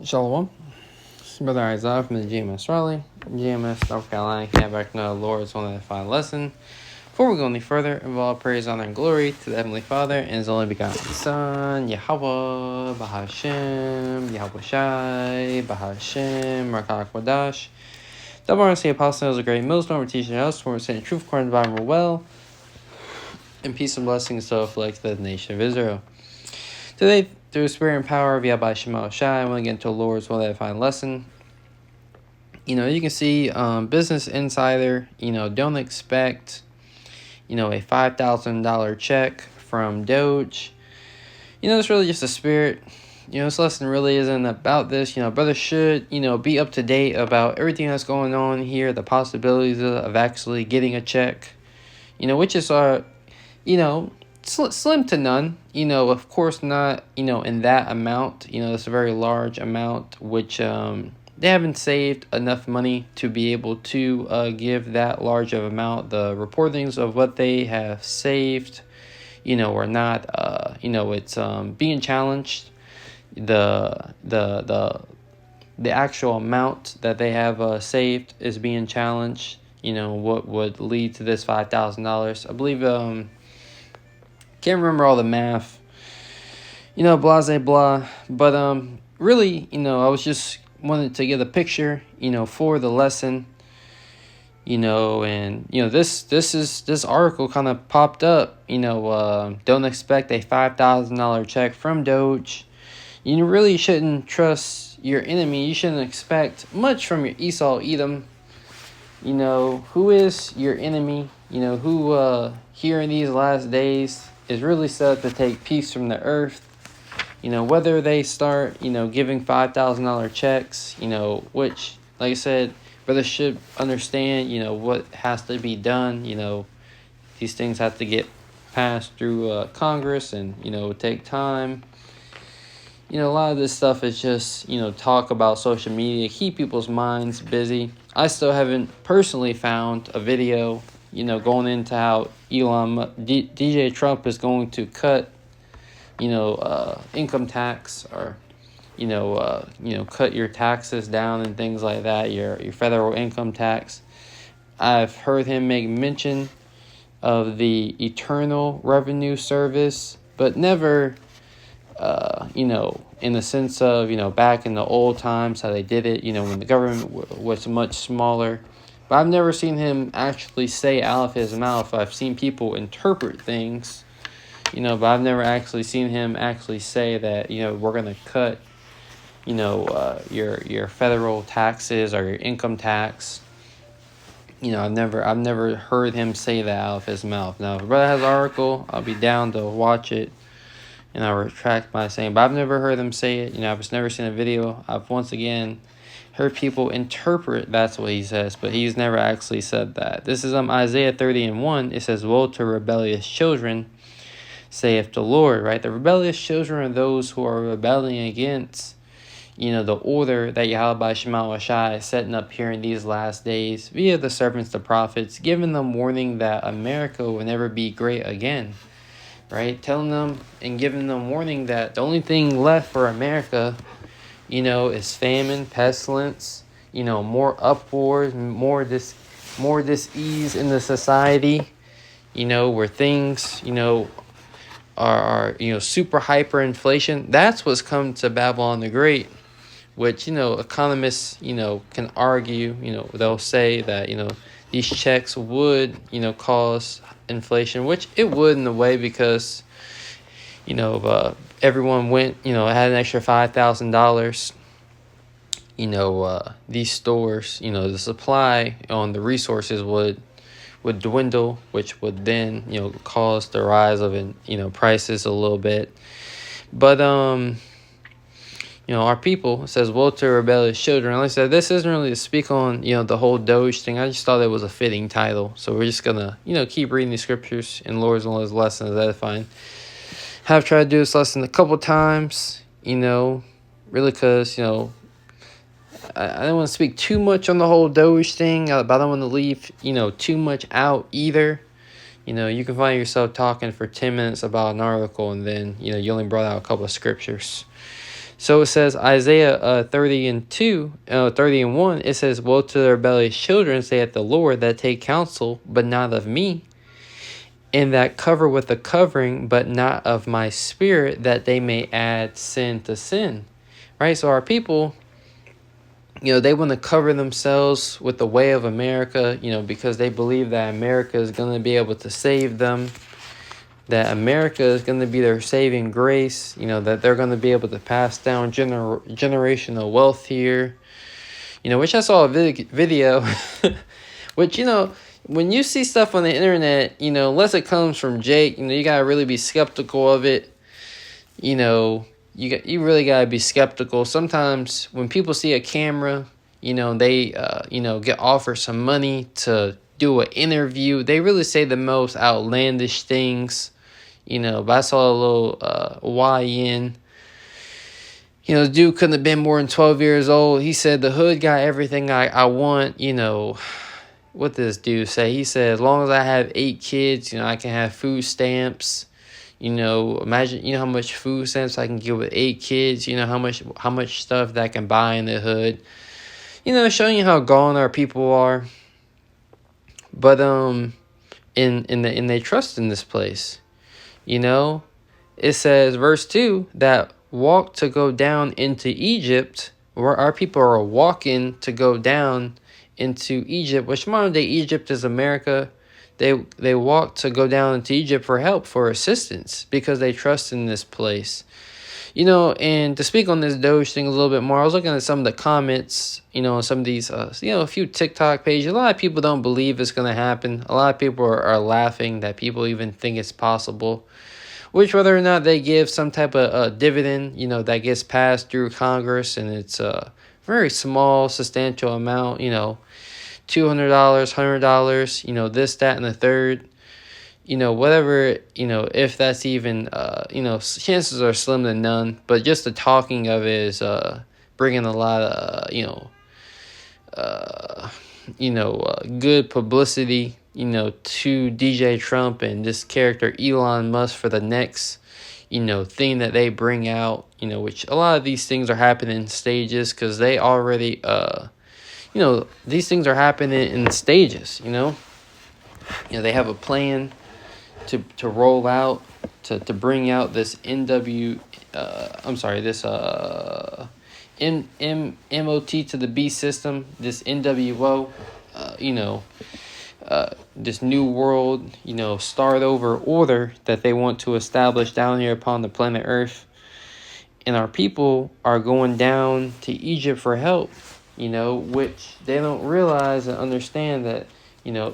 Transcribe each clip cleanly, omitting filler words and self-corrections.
Shalom. It's Brother Isaiah from the GMS North Carolina. Came back to know the Lord's one of the final lesson. Before we go any further, involve all praise, honor, and glory to the Heavenly Father and His only begotten Son, Yahweh, Bahashem, Yahweh Shai, Bahashem, Rakah Kodash. Double honor to the Apostle is a great millstone for teaching us, for saying truth according to the Bible well, and peace and blessings so afflict the nation of Israel. Today, through the spirit and power of Yahweh Shema Shai, I want to get into the Lord's one that final lesson. You can see Business Insider, don't expect, a $5,000 check from Doge. It's really just a spirit. This lesson really isn't about this. Brothers should, be up to date about everything that's going on here, the possibilities of actually getting a check, which is, slim to none, of course not, in that amount, it's a very large amount, which they haven't saved enough money to be able to give that large of amount. The reportings of what they have saved, are not, it's being challenged. The actual amount that they have saved is being challenged. What would lead to this $5,000? I believe can't remember all the math, blah, blah, but, really, I was just wanted to get a picture, for the lesson, and, this article kind of popped up, don't expect a $5,000 check from Doge. You really shouldn't trust your enemy. You shouldn't expect much from your Esau, Edom. Who is your enemy? Who, here in these last days, is really set to take peace from the earth. Whether they start, giving $5,000 checks, which, like I said, brothers should understand, what has to be done. These things have to get passed through Congress and, take time. A lot of this stuff is just, talk about social media, keep people's minds busy. I still haven't personally found a video, going into how DJ Trump is going to cut, income tax or, cut your taxes down and things like that, your federal income tax. I've heard him make mention of the Internal Revenue Service, but never, in the sense of, back in the old times, how they did it, when the government was much smaller. But I've never seen him actually say out of his mouth. I've seen people interpret things, but I've never actually seen him actually say that, we're going to cut, your federal taxes or your income tax. I've never heard him say that out of his mouth. Now, if a brother has an article, I'll be down to watch it, and I'll retract my saying. But I've never heard him say it. I've just never seen a video. I've once again heard people interpret that's what he says, but he's never actually said that. This is Isaiah 30:1. It says, "Woe to rebellious children, saith the Lord," right? The rebellious children are those who are rebelling against, the order that Yahweh Shema Shai is setting up here in these last days via the servants, the prophets, giving them warning that America will never be great again, right? Telling them and giving them warning that the only thing left for America, is famine, pestilence, more uproars, more dis-ease in the society, where things, are super hyperinflation. That's what's come to Babylon the Great, which, economists, can argue, they'll say that, these checks would, cause inflation, which it would in a way because, everyone went, had an extra $5,000, these stores, the supply on the resources would dwindle, which would then, cause the rise of, prices a little bit. But, our people, it says, "Woe to rebellious children." Like I said, this isn't really to speak on, the whole Doge thing. I just thought it was a fitting title. So we're just going to, keep reading the scriptures in Lord's and Lord's lessons. That's fine. Have tried to do this lesson a couple times, really because, I don't want to speak too much on the whole Doge thing, but I don't want to leave, too much out either. You can find yourself talking for 10 minutes about an article and then, you only brought out a couple of scriptures. So it says Isaiah 30:1, it says, "Woe to the rebellious children, saith the Lord, that take counsel, but not of me, and that cover with a covering, but not of my spirit, that they may add sin to sin." Right? So our people, they want to cover themselves with the way of America, because they believe that America is going to be able to save them, that America is going to be their saving grace, that they're going to be able to pass down generational wealth here, which I saw a video, which, when you see stuff on the internet, unless it comes from Jake, you got to really be skeptical of it. You really got to be skeptical. Sometimes when people see a camera, they get offered some money to do an interview. They really say the most outlandish things. But I saw a little YN. The dude couldn't have been more than 12 years old. He said the hood got everything I want. What did this dude say? He said, as long as I have 8 kids, I can have food stamps. Imagine, how much food stamps I can get with 8 kids. How much stuff that I can buy in the hood. Showing you how gone our people are. But and they trust in this place. It says, verse 2, that walk to go down into Egypt, where our people are walking to go down into Egypt, which modern day Egypt is America. They walk to go down into Egypt for help, for assistance, because they trust in this place. And to speak on this Doge thing a little bit more, I was looking at some of the comments, on some of these, a few TikTok pages. A lot of people don't believe it's going to happen. A lot of people are laughing that people even think it's possible. Which, whether or not they give some type of dividend, that gets passed through Congress, and it's a very small, substantial amount, $200, $100, this, that, and the third, whatever, if that's even, chances are slim to none. But just the talking of it is bringing a lot of, good publicity, to DJ Trump and this character Elon Musk for the next, thing that they bring out, which a lot of these things are happening in stages, because they already, these things are happening in stages, they have a plan to roll out, to bring out this MOT to the B system, this NWO, this new world, start over order that they want to establish down here upon the planet Earth. And our people are going down to Egypt for help, which they don't realize and understand that,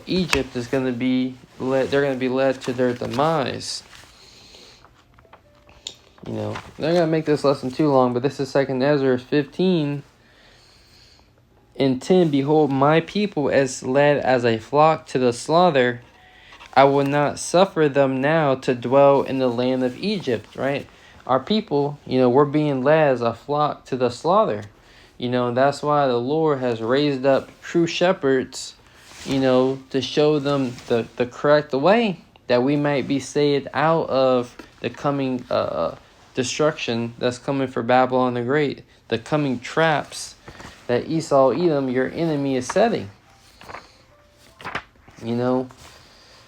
Egypt is going to be led, they're going to be led to their demise. They're going to make this lesson too long, but this is 2 Ezra 15 and 10. Behold, my people is led as a flock to the slaughter. I will not suffer them now to dwell in the land of Egypt, right? Our people, we're being led as a flock to the slaughter. And that's why the Lord has raised up true shepherds, to show them the correct way, that we might be saved out of the coming destruction that's coming for Babylon the Great, the coming traps that Esau, Edom, your enemy, is setting. I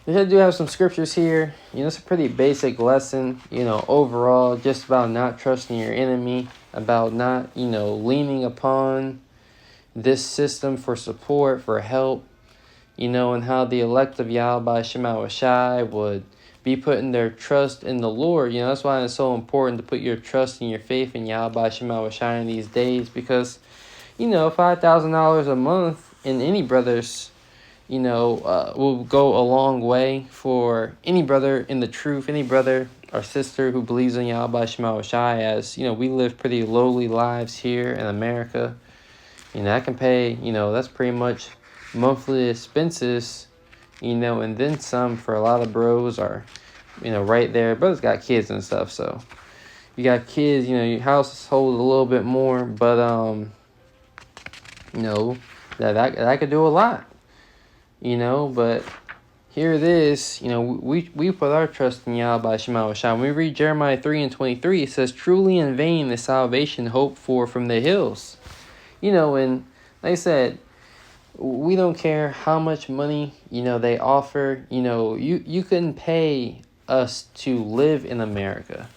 do have some scriptures here. It's a pretty basic lesson, overall, just about not trusting your enemy, about not, leaning upon this system for support, for help, and how the elect of Yahweh Shema Shai would be putting their trust in the Lord. That's why it's so important to put your trust and your faith in Yahweh Shema Shai in these days, because, $5,000 a month in any brother's, will go a long way for any brother in the truth, any brother or sister who believes in Yahweh Shema Shai, as, we live pretty lowly lives here in America. I can pay, that's pretty much monthly expenses, and then some for a lot of bros are, right there. Brothers got kids and stuff, so you got kids, your household a little bit more, but, that could do a lot, but, here it is. We put our trust in Yahweh Shema Shai. When we read Jeremiah 3:23, it says, "Truly in vain is salvation hoped for from the hills." And like I said, we don't care how much money, they offer. You couldn't pay us to live in America,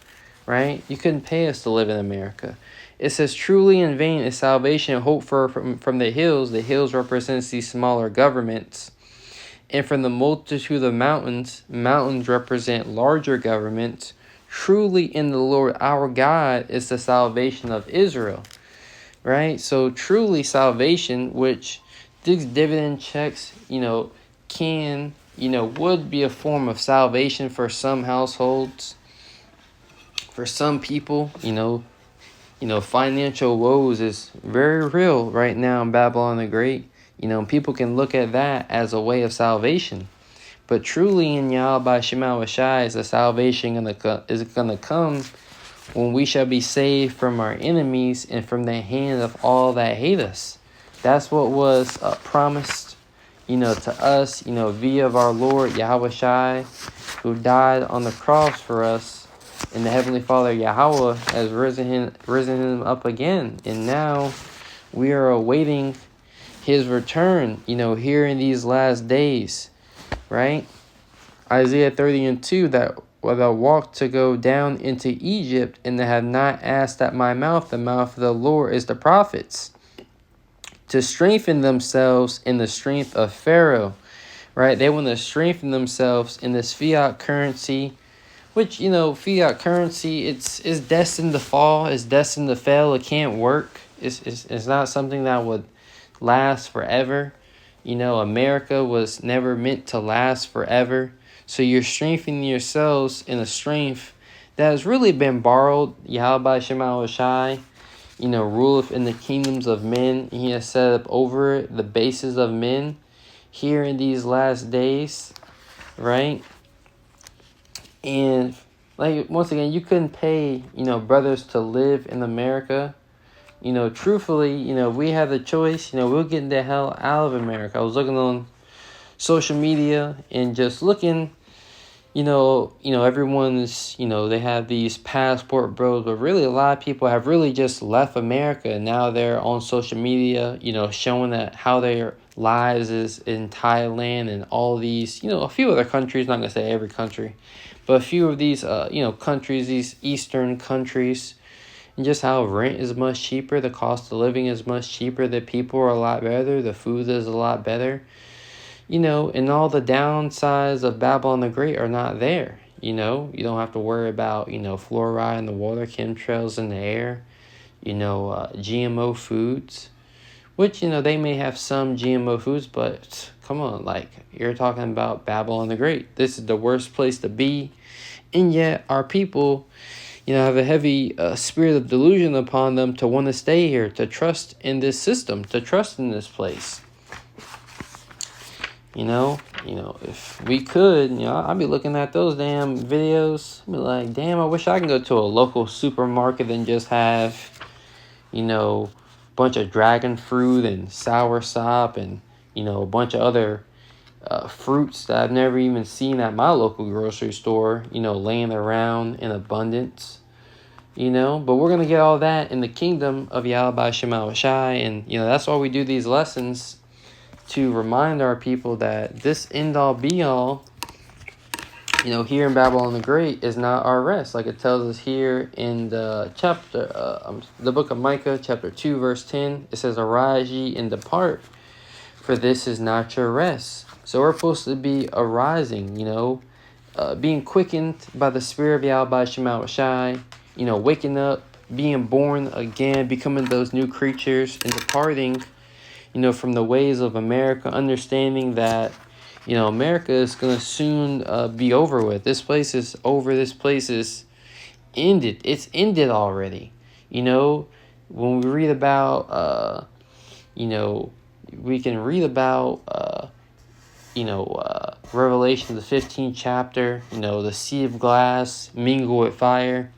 right? You couldn't pay us to live in America. It says, "Truly in vain is salvation hoped for from the hills." The hills represents these smaller governments. "And from the multitude of mountains, mountains represent larger governments. Truly in the Lord our God is the salvation of Israel." Right? So truly salvation, which these dividend checks, would be a form of salvation for some households, for some people. Financial woes is very real right now in Babylon the Great. People can look at that as a way of salvation. But truly in Yahweh Shema Shai is the salvation is gonna come when we shall be saved from our enemies and from the hand of all that hate us. That's what was promised, to us, via of our Lord Yahweh Shai, who died on the cross for us. And the Heavenly Father Yahweh has risen him up again. And now we are awaiting his return, here in these last days, right? Isaiah 30:2, that thou walk to go down into Egypt, and they have not asked at my mouth. The mouth of the Lord is the prophets, to strengthen themselves in the strength of Pharaoh, right? They want to strengthen themselves in this fiat currency, which, fiat currency, it's destined to fall, it's destined to fail, it can't work. It's not something that would last forever. America was never meant to last forever. So you're strengthening yourselves in a strength that has really been borrowed. Yahweh Shema Shai, ruleth in the kingdoms of men. He has set up over it the bases of men here in these last days, right? And once again, you couldn't pay, brothers to live in America. Truthfully, we have the choice, we'll get the hell out of America. I was looking on social media and just looking, everyone's, they have these passport bros, but really a lot of people have really just left America, and now they're on social media, showing that how their lives is in Thailand and all these, a few other countries, not gonna say every country, but a few of these, countries, these Eastern countries, and just how rent is much cheaper, the cost of living is much cheaper, the people are a lot better, the food is a lot better, and all the downsides of Babylon the Great are not there. You don't have to worry about, fluoride in the water, chemtrails in the air, GMO foods, which, they may have some GMO foods, but come on, you're talking about Babylon the Great. This is the worst place to be, and yet our people, have a heavy spirit of delusion upon them to want to stay here, to trust in this system, to trust in this place. If we could, I'd be looking at those damn videos. I'd be like, damn, I wish I could go to a local supermarket and just have, a bunch of dragon fruit and sour sop and, a bunch of other fruits that I've never even seen at my local grocery store, laying around in abundance, but we're going to get all that in the kingdom of Yahweh Shema Shai, and, that's why we do these lessons, to remind our people that this end-all be-all, here in Babylon the Great is not our rest, like it tells us here in the the book of Micah, chapter 2, verse 10, it says, "Arise ye and depart, for this is not your rest." So we're supposed to be arising, being quickened by the Spirit of Yahweh Shema Shai, waking up, being born again, becoming those new creatures, and departing, from the ways of America, understanding that, America is going to soon be over with. This place is over. This place is ended. It's ended already. When we read about, we can read about, Revelation, the 15th chapter, the sea of glass mingle with fire.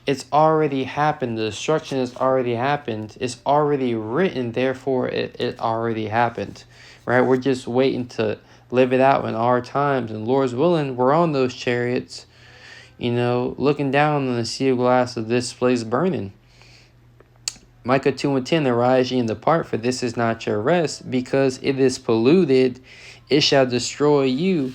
It's already happened. The destruction has already happened. It's already written. Therefore, it already happened, right? We're just waiting to live it out in our times. And Lord's willing, we're on those chariots, looking down on the sea of glass of this place burning. Micah 2:10, arise ye and depart, for this is not your rest, because it is polluted, it shall destroy you,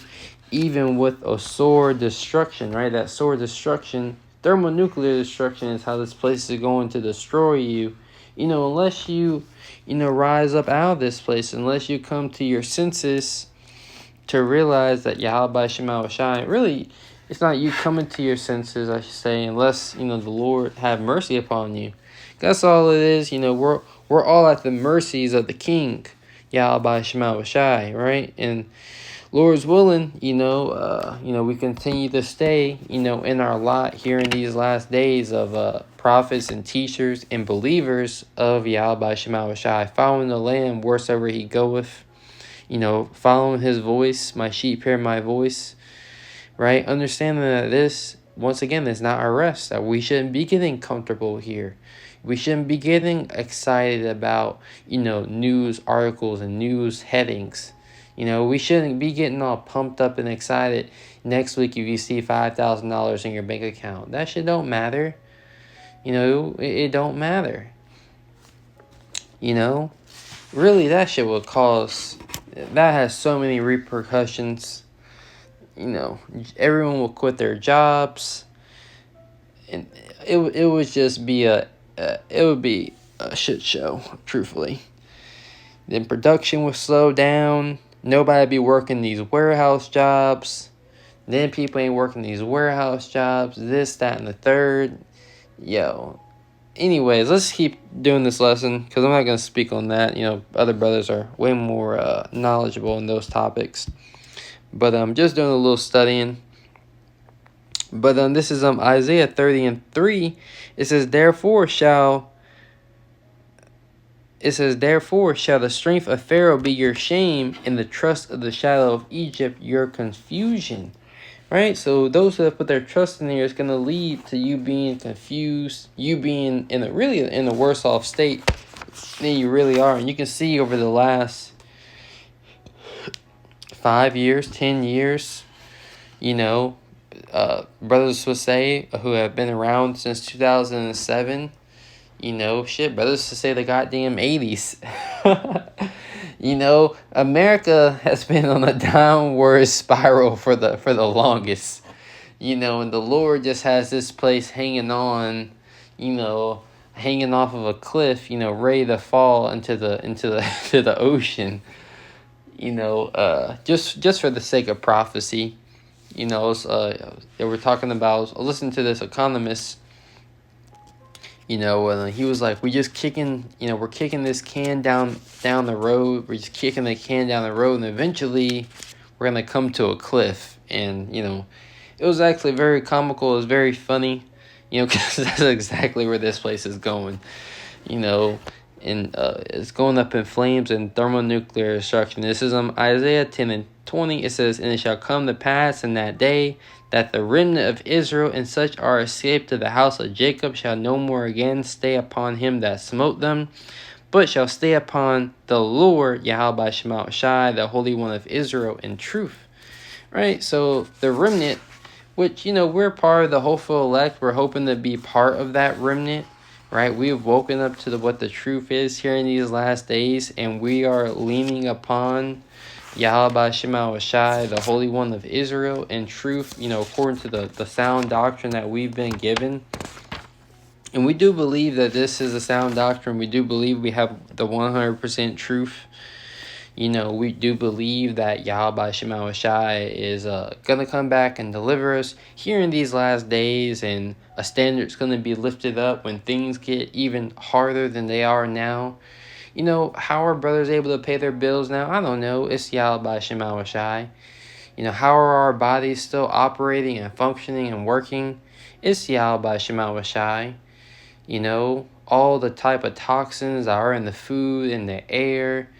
even with a sore destruction, right? That sore destruction, thermonuclear destruction is how this place is going to destroy you. Unless you, rise up out of this place, unless you come to your senses to realize that Yahweh Shema Shai, really, it's not you coming to your senses, I should say, unless, the Lord have mercy upon you. That's all it is. We're all at the mercies of the King, Yahweh Shema Shai, right? And Lord's willing, we continue to stay, in our lot here in these last days of prophets and teachers and believers of Yahweh Shema Shai, following the Lamb wheresoever he goeth, following his voice. My sheep hear my voice, right? Understanding that this, once again, is not our rest, that we shouldn't be getting comfortable here. We shouldn't be getting excited about, news articles and news headings. We shouldn't be getting all pumped up and excited next week if you see $5,000 in your bank account. That shit don't matter. It don't matter. Really, that shit will cause, that has so many repercussions. Everyone will quit their jobs. And it would just be it would be a shit show, truthfully. Then production would slow down. Nobody be working these warehouse jobs. Then people ain't working these warehouse jobs. This, that, and the third. Anyways, let's keep doing this lesson, because I'm not going to speak on that. Other brothers are way more knowledgeable in those topics. But I'm just doing a little studying. But this is Isaiah 30:3. It says, therefore shall the strength of Pharaoh be your shame, and the trust of the shadow of Egypt your confusion. Right? So those who have put their trust in here is going to lead to you being confused, you being in a worse off state than you really are. And you can see over the last 5 years, 10 years, brothers would say, who have been around since 2007, brothers to say the goddamn 80s. America has been on a downward spiral for the longest. And the Lord just has this place hanging on, hanging off of a cliff, ready to fall into the ocean. Just for the sake of prophecy. They were talking about, listen to this economist, and he was like, we're kicking this can down the road. We're just kicking the can down the road, and eventually we're going to come to a cliff. And, it was actually very comical. It was very funny, because that's exactly where this place is going, and it's going up in flames and thermonuclear destruction. This is Isaiah 10:20. It says, and it shall come to pass in that day that the remnant of Israel and such are escaped to the house of Jacob shall no more again stay upon him that smote them, but shall stay upon the Lord, Yahweh Shema Shai, the Holy One of Israel, in truth. Right? So the remnant, which, we're part of the hopeful elect, we're hoping to be part of that remnant. Right, we have woken up to what the truth is here in these last days, and we are leaning upon Yahweh Shema Shai, the Holy One of Israel, in truth, according to the sound doctrine that we've been given. And we do believe that this is a sound doctrine. We do believe we have the 100% truth. We do believe that Yahweh Shema Shai is going to come back and deliver us here in these last days, and a standard's going to be lifted up when things get even harder than they are now. How are brothers able to pay their bills now? I don't know. It's Yahweh Shema Shai. How are our bodies still operating and functioning and working? It's Yahweh Shema Shai. All the type of toxins that are in the food, in the air,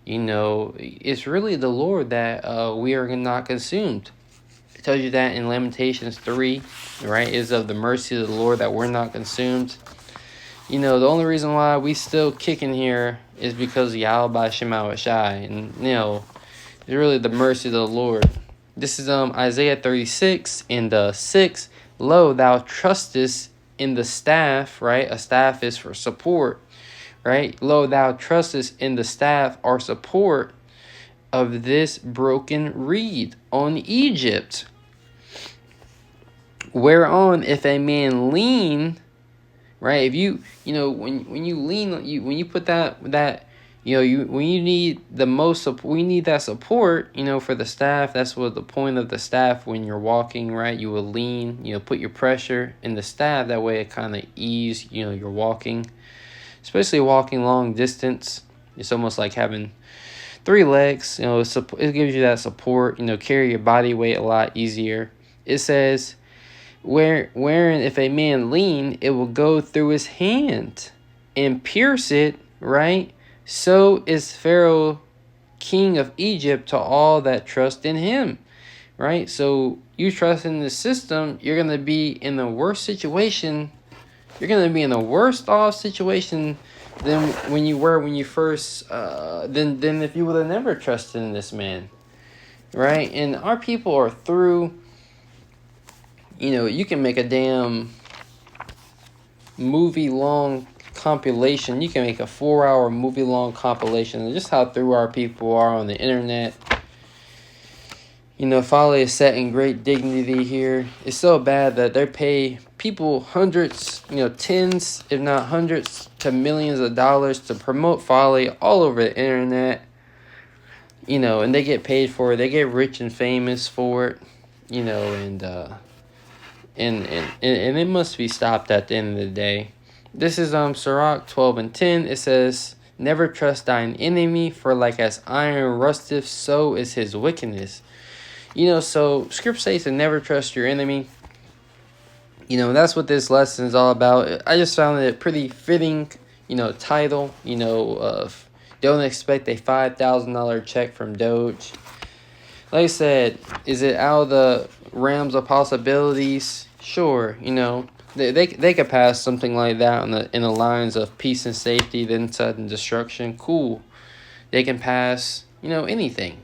it's really the Lord that we are not consumed. It tells you that in Lamentations 3, right? Is of the mercy of the Lord that we're not consumed. The only reason why we still kicking here is because of Yahweh Shema Shai. And, It's really the mercy of the Lord. This is Isaiah 36 in the 6. Lo, thou trustest in the staff, right? A staff is for support, right? Lo, thou trustest in the staff or support of this broken reed on Egypt. Whereon if a man lean, right? If you when you lean, when you put that when you need the most we need that support, for the staff. That's what the point of the staff when you're walking, right? You will lean, put your pressure in the staff. That way it kind of ease, your walking, especially walking long distance. It's almost like having 3 legs. It gives you that support. Carry your body weight a lot easier. It says, wherein if a man lean, it will go through his hand and pierce it, right? So is Pharaoh, king of Egypt, to all that trust in him, right? So you trust in the system, you're going to be in the worst situation. You're going to be in the worst off situation than when you were when you first, than if you would have never trusted in this man, right? And our people are through. You can make a damn movie long compilation. You can make a 4-hour movie long compilation of just how through our people are on the internet. Folly is set in great dignity here. It's so bad that they pay people hundreds, tens, if not hundreds, to millions of dollars to promote folly all over the internet. And they get paid for it. They get rich and famous for it. And it must be stopped at the end of the day. This is Sirach 12:10. It says, never trust thine enemy, for like as iron rusteth, so is his wickedness. So scripture says to never trust your enemy. That's what this lesson is all about. I just found it a pretty fitting, title, of don't expect a $5,000 check from Doge. Like I said, is it out of the realms of possibilities? Sure, they could pass something like that in the lines of peace and safety, then sudden destruction. Cool. They can pass, anything.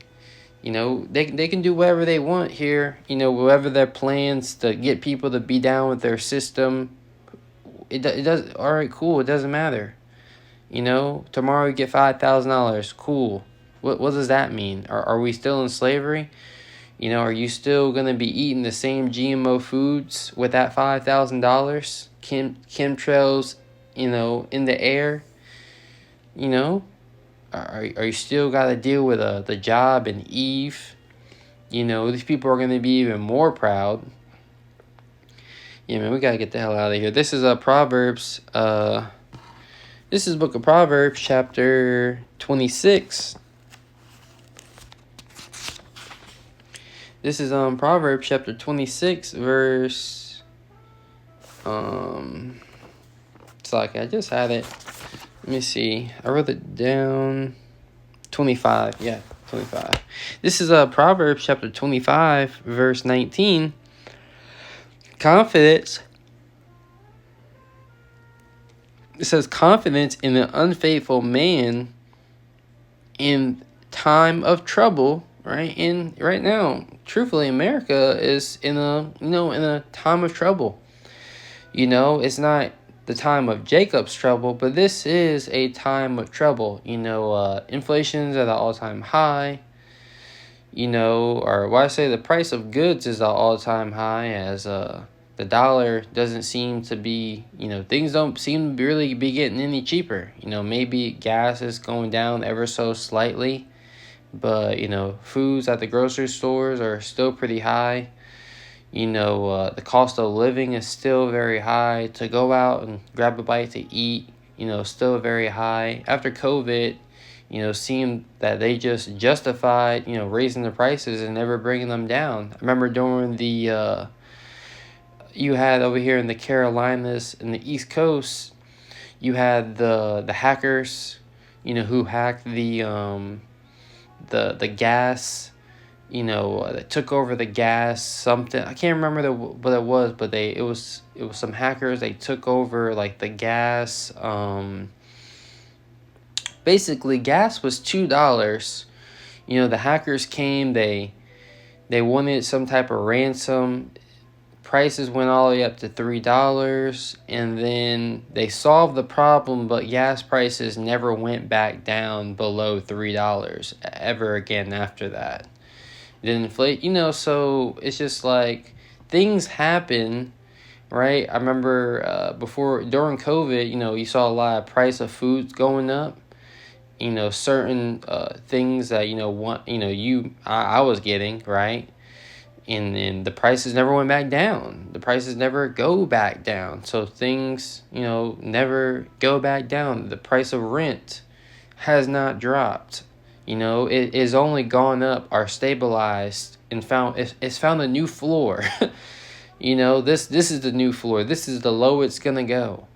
They can do whatever they want here. Whatever their plans to get people to be down with their system. It does. All right, cool. It doesn't matter. Tomorrow you get $5,000. Cool. What does that mean? Are we still in slavery? Are you still going to be eating the same GMO foods with that $5,000? Chemtrails, in the air? Are you still got to deal with the job and Eve? These people are going to be even more proud. Yeah, man, we got to get the hell out of here. This is Proverbs. This is book of Proverbs, chapter 26. This is Proverbs chapter 26, verse it's like I just had it. Let me see. I wrote it down. 25. Yeah, 25. This is Proverbs chapter 25, verse 19. Confidence. It says confidence in an unfaithful man in time of trouble. Right, and right now, truthfully, America is in a time of trouble. It's not the time of Jacob's trouble, but this is a time of trouble. Inflation's at an all-time high. Or why I say the price of goods is at an all-time high, as the dollar doesn't seem to be. Things don't seem to really be getting any cheaper. Maybe gas is going down ever so slightly. But, foods at the grocery stores are still pretty high. The cost of living is still very high. To go out and grab a bite to eat, still very high. After COVID, seemed that they just justified, raising the prices and never bringing them down. I remember during the, you had over here in the Carolinas, in the East Coast, you had the hackers, who hacked the gas, that took over the gas, something. I can't remember what it was, but it was some hackers. They took over like the gas. Basically gas was $2, The hackers came, they wanted some type of ransom. Prices went all the way up to $3, and then they solved the problem, but gas prices never went back down below $3 ever again after that. It didn't inflate, so it's just like things happen, right? I remember during COVID, you saw a lot of price of foods going up. Certain things that I was getting, right? And the prices never went back down. The prices never go back down. So things, never go back down. The price of rent has not dropped. It is only gone up or stabilized and it's found a new floor. This is the new floor. This is the low it's gonna go.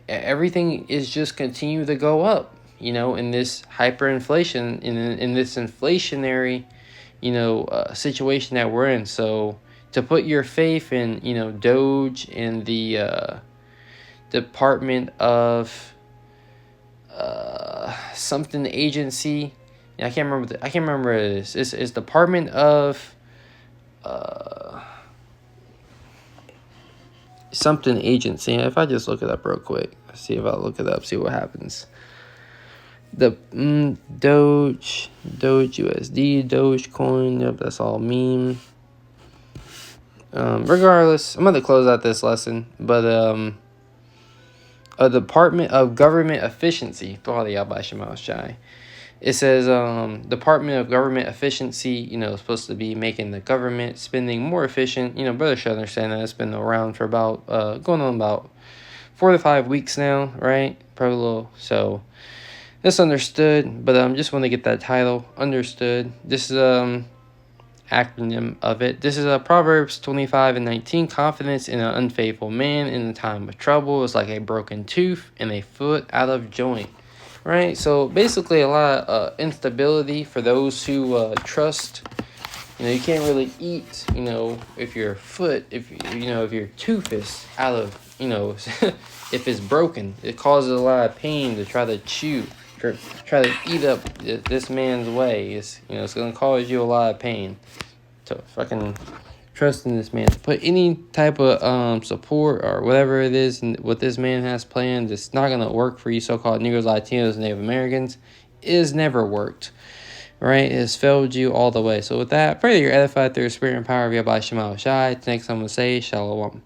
Everything is just continue to go up. In this hyperinflation, in this inflationary situation that we're in. So to put your faith in, Doge and the Department of something agency. I can't remember. I can't remember what it is. It's Department of something agency. If I just look it up real quick, see if I look it up, see what happens. The Doge USD, Dogecoin. Yep, that's all meme. Regardless, I'm going to close out this lesson, but a Department of Government Efficiency. It says Department of Government Efficiency, is supposed to be making the government spending more efficient. Brother should understand that. It's been around for about going on about 4 to 5 weeks now, right? Probably a little. So that's understood, but just want to get that title understood. This is acronym of it. This is Proverbs 25:19. Confidence in an unfaithful man in the time of trouble is like a broken tooth and a foot out of joint. Right? So basically a lot of instability for those who trust. You can't really eat, if your foot, if your tooth is out of, if it's broken. It causes a lot of pain to try to chew, try to eat up this man's way. It's going to cause you a lot of pain to fucking trust in this man. To put any type of support or whatever it is and what this man has planned, it's not going to work for you so-called Negroes, Latinos, and Native Americans. It has never worked. Right? It has failed you all the way. So with that, pray that you're edified through the spirit and power of Yahweh Shema Shai. Next I'm going to say, Shalom.